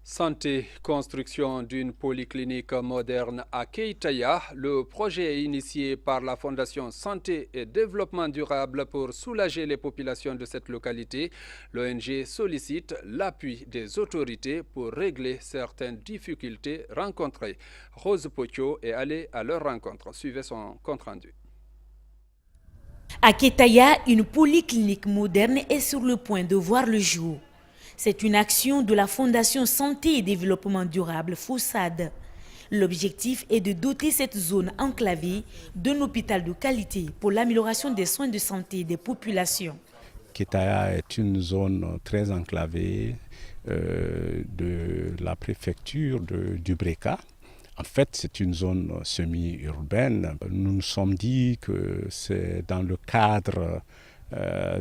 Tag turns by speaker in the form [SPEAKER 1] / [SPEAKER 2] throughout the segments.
[SPEAKER 1] Santé, construction d'une polyclinique moderne à Keitaya. Le projet est initié par la Fondation Santé et Développement Durable pour soulager les populations de cette localité. L'ONG sollicite l'appui des autorités pour régler certaines difficultés rencontrées. Rose Pocho est allée à leur rencontre. Suivez son compte-rendu.
[SPEAKER 2] À Keitaya, une polyclinique moderne est sur le point de voir le jour. C'est une action de la Fondation Santé et Développement Durable, FOSAD. L'objectif est de doter cette zone enclavée d'un hôpital de qualité pour l'amélioration des soins de santé des populations.
[SPEAKER 3] Keitaya est une zone très enclavée de la préfecture du Breka. En fait, c'est une zone semi-urbaine. Nous nous sommes dit que c'est dans le cadre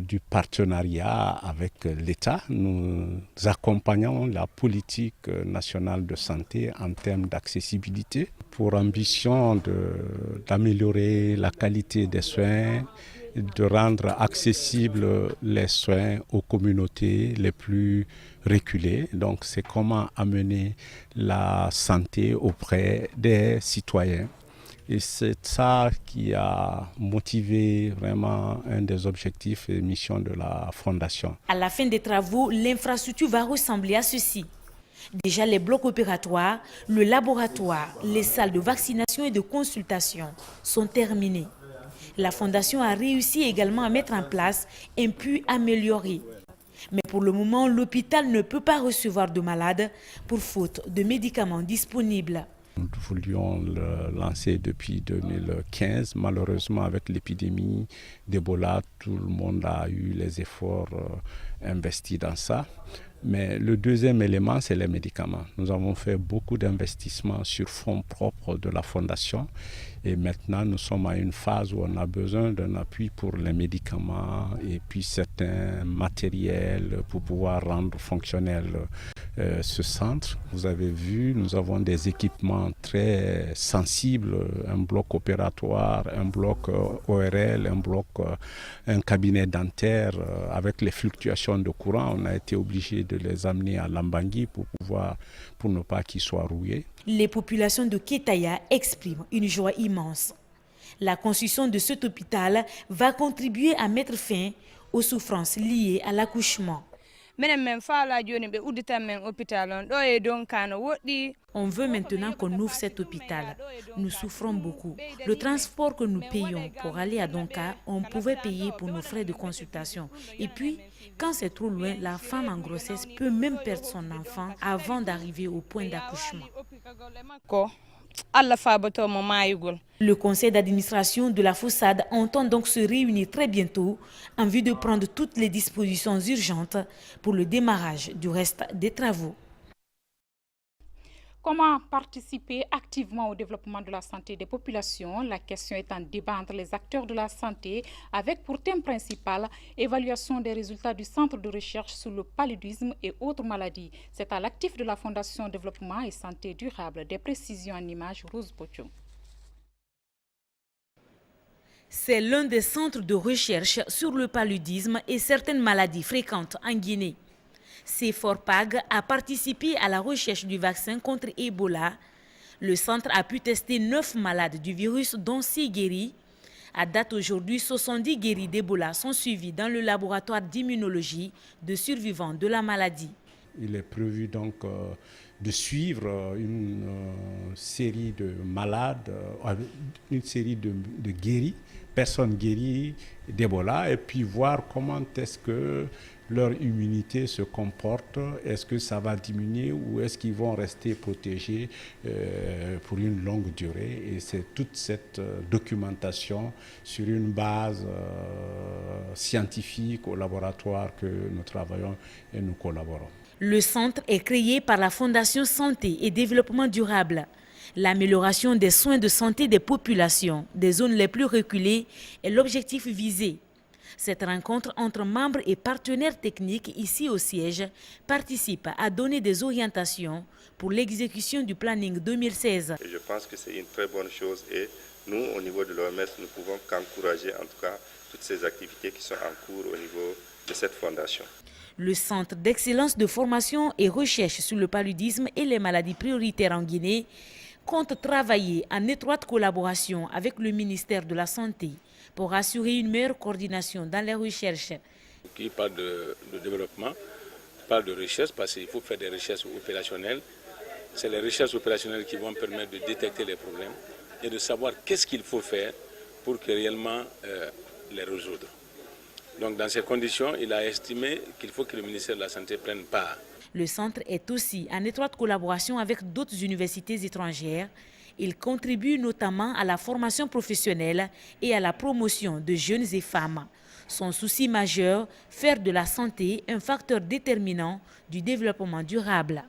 [SPEAKER 3] du partenariat avec l'État. Nous accompagnons la politique nationale de santé en termes d'accessibilité pour ambition d'améliorer la qualité des soins, de rendre accessibles les soins aux communautés les plus reculées. Donc c'est comment amener la santé auprès des citoyens. Et c'est ça qui a motivé vraiment un des objectifs et missions de la Fondation.
[SPEAKER 2] À la fin des travaux, l'infrastructure va ressembler à ceci. Déjà, les blocs opératoires, le laboratoire, les salles de vaccination et de consultation sont terminés. La Fondation a réussi également à mettre en place un puits amélioré. Mais pour le moment, l'hôpital ne peut pas recevoir de malades pour faute de médicaments disponibles.
[SPEAKER 3] Nous voulions le lancer depuis 2015. Malheureusement, avec l'épidémie d'Ebola, tout le monde a eu les efforts investis dans ça. Mais le deuxième élément, c'est les médicaments. Nous avons fait beaucoup d'investissements sur fonds propres de la Fondation. Et maintenant, nous sommes à une phase où on a besoin d'un appui pour les médicaments et puis certains matériels pour pouvoir rendre fonctionnel ce centre. Vous avez vu, nous avons des équipements très sensibles, un bloc opératoire, un bloc ORL, un cabinet dentaire. Avec les fluctuations de courant, on a été obligé de les amener à Lambangui pour ne pas qu'ils soient rouillés.
[SPEAKER 2] Les populations de Keitaya expriment une joie immense. La construction de cet hôpital va contribuer à mettre fin aux souffrances liées à l'accouchement. On veut maintenant qu'on ouvre cet hôpital. Nous souffrons beaucoup. Le transport que nous payons pour aller à Donka, on pouvait payer pour nos frais de consultation. Et puis, quand c'est trop loin, la femme en grossesse peut même perdre son enfant avant d'arriver au point d'accouchement. Le conseil d'administration de la FOSAD entend donc se réunir très bientôt en vue de prendre toutes les dispositions urgentes pour le démarrage du reste des travaux.
[SPEAKER 4] Comment participer activement au développement de la santé des populations? La question est en débat entre les acteurs de la santé avec pour thème principal évaluation des résultats du centre de recherche sur le paludisme et autres maladies. C'est à l'actif de la Fondation Développement et Santé Durable. Des précisions en images, Rose Pocho.
[SPEAKER 2] C'est l'un des centres de recherche sur le paludisme et certaines maladies fréquentes en Guinée. CFORPAG a participé à la recherche du vaccin contre Ebola. Le centre a pu tester 9 malades du virus, dont 6 guéris. À date aujourd'hui, 70 guéris d'Ebola sont suivis dans le laboratoire d'immunologie de survivants de la maladie.
[SPEAKER 3] Il est prévu donc de suivre une série de malades, une série de guéris, personnes guéries d'Ebola, et puis voir comment est-ce que leur immunité se comporte, est-ce que ça va diminuer ou est-ce qu'ils vont rester protégés pour une longue durée. Et c'est toute cette documentation sur une base scientifique au laboratoire que nous travaillons et nous collaborons.
[SPEAKER 2] Le centre est créé par la Fondation Santé et Développement Durable. L'amélioration des soins de santé des populations des zones les plus reculées est l'objectif visé. Cette rencontre entre membres et partenaires techniques ici au siège participe à donner des orientations pour l'exécution du planning 2016.
[SPEAKER 5] Et je pense que c'est une très bonne chose et nous, au niveau de l'OMS, nous pouvons qu'encourager en tout cas toutes ces activités qui sont en cours au niveau de cette fondation.
[SPEAKER 2] Le Centre d'excellence de formation et recherche sur le paludisme et les maladies prioritaires en Guinée compte travailler en étroite collaboration avec le ministère de la Santé pour assurer une meilleure coordination dans les recherches.
[SPEAKER 6] Qui parle de développement, parle de recherche parce qu'il faut faire des recherches opérationnelles. C'est les recherches opérationnelles qui vont permettre de détecter les problèmes et de savoir qu'est-ce qu'il faut faire pour que réellement les résoudre. Donc dans ces conditions, il a estimé qu'il faut que le ministère de la Santé prenne part.
[SPEAKER 2] Le centre est aussi en étroite collaboration avec d'autres universités étrangères. Il contribue notamment à la formation professionnelle et à la promotion de jeunes et femmes. Son souci majeur, faire de la santé un facteur déterminant du développement durable.